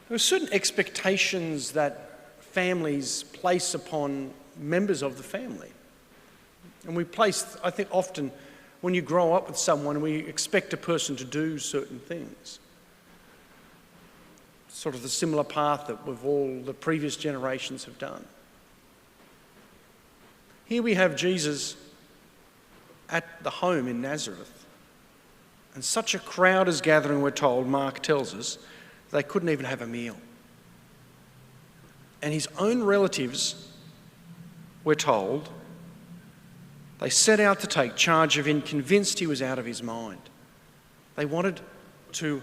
There are certain expectations that families place upon members of the family. And we place, I think often, when you grow up with someone, we expect a person to do certain things. Sort of the similar path that all the previous generations have done. Here we have Jesus at the home in Nazareth. And such a crowd is gathering, we're told, Mark tells us, they couldn't even have a meal. And his own relatives, we're told, they set out to take charge of him, convinced he was out of his mind. They wanted to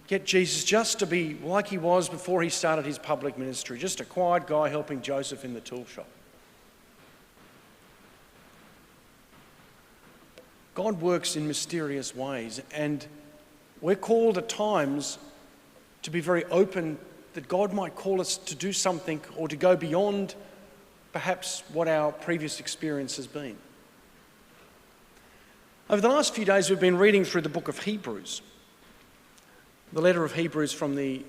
get Jesus just to be like he was before he started his public ministry, just a quiet guy helping Joseph in the tool shop. God works in mysterious ways, and we're called at times to be very open that God might call us to do something or to go beyond perhaps what our previous experience has been. Over the last few days, we've been reading through the book of Hebrews, the letter of Hebrews from the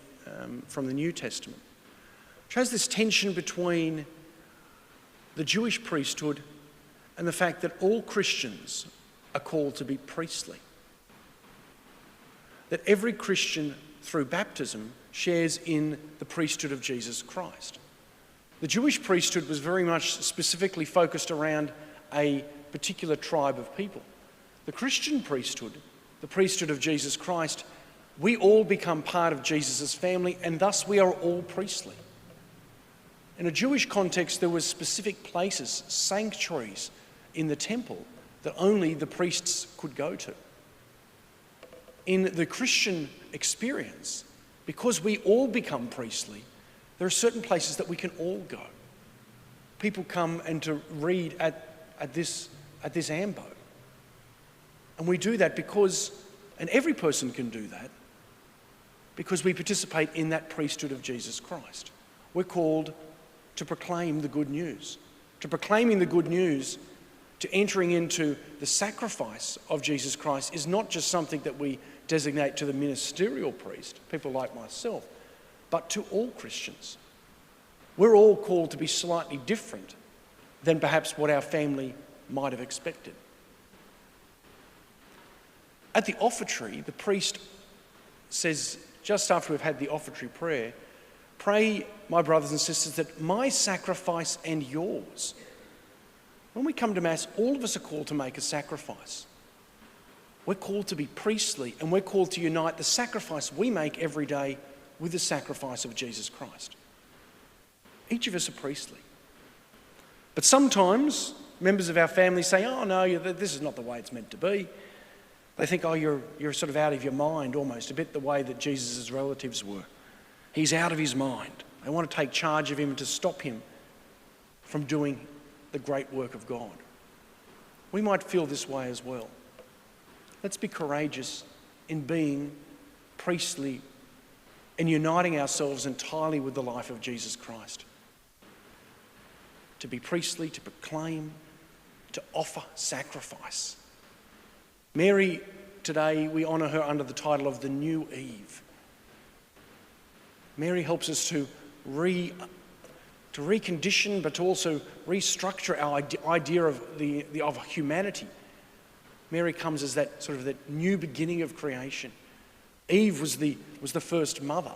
New Testament, which has this tension between the Jewish priesthood and the fact that all Christians are called to be priestly. That every Christian, through baptism, shares in the priesthood of Jesus Christ. The Jewish priesthood was very much specifically focused around a particular tribe of people. The Christian priesthood, the priesthood of Jesus Christ, we all become part of Jesus' family, and thus we are all priestly. In a Jewish context, there were specific places, sanctuaries in the temple that only the priests could go to. In the Christian experience, because we all become priestly, there are certain places that we can all go. People come and to read at this ambo. And we do that because, and every person can do that, because we participate in that priesthood of Jesus Christ. We're called to proclaim the good news. To proclaiming the good news, to entering into the sacrifice of Jesus Christ is not just something that we designate to the ministerial priest, people like myself, but to all Christians. We're all called to be slightly different than perhaps what our family might have expected. At the offertory, the priest says, just after we've had the offertory prayer, pray, my brothers and sisters, that my sacrifice and yours. When we come to Mass, all of us are called to make a sacrifice. We're called to be priestly, and we're called to unite the sacrifice we make every day with the sacrifice of Jesus Christ. Each of us are priestly. But sometimes members of our family say, oh no, this is not the way it's meant to be. They think, oh, you're sort of out of your mind almost, a bit the way that Jesus' relatives were. He's out of his mind. They want to take charge of him and to stop him from doing the great work of God. We might feel this way as well. Let's be courageous in being priestly and uniting ourselves entirely with the life of Jesus Christ. To be priestly, to proclaim, to offer sacrifice. Mary, today, we honour her under the title of the New Eve. Mary helps us to recondition, but to also restructure our idea of humanity. Mary comes as that sort of that new beginning of creation. Eve was the first mother.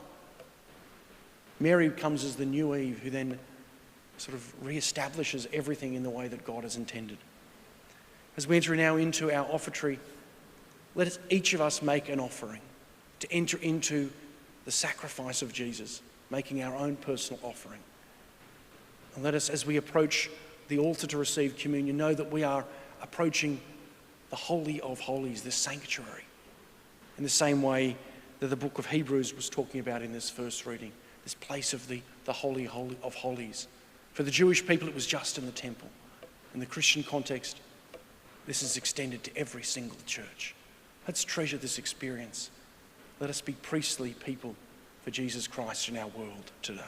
Mary comes as the new Eve, who then sort of reestablishes everything in the way that God has intended. As we enter now into our offertory, let us, each of us, make an offering to enter into the sacrifice of Jesus, making our own personal offering. And let us, as we approach the altar to receive communion, know that we are approaching the Holy of Holies, the sanctuary, in the same way that the book of Hebrews was talking about in this first reading, this place of the Holy of Holies. For the Jewish people, it was just in the temple. In the Christian context, this is extended to every single church. Let's treasure this experience. Let us be priestly people for Jesus Christ in our world today.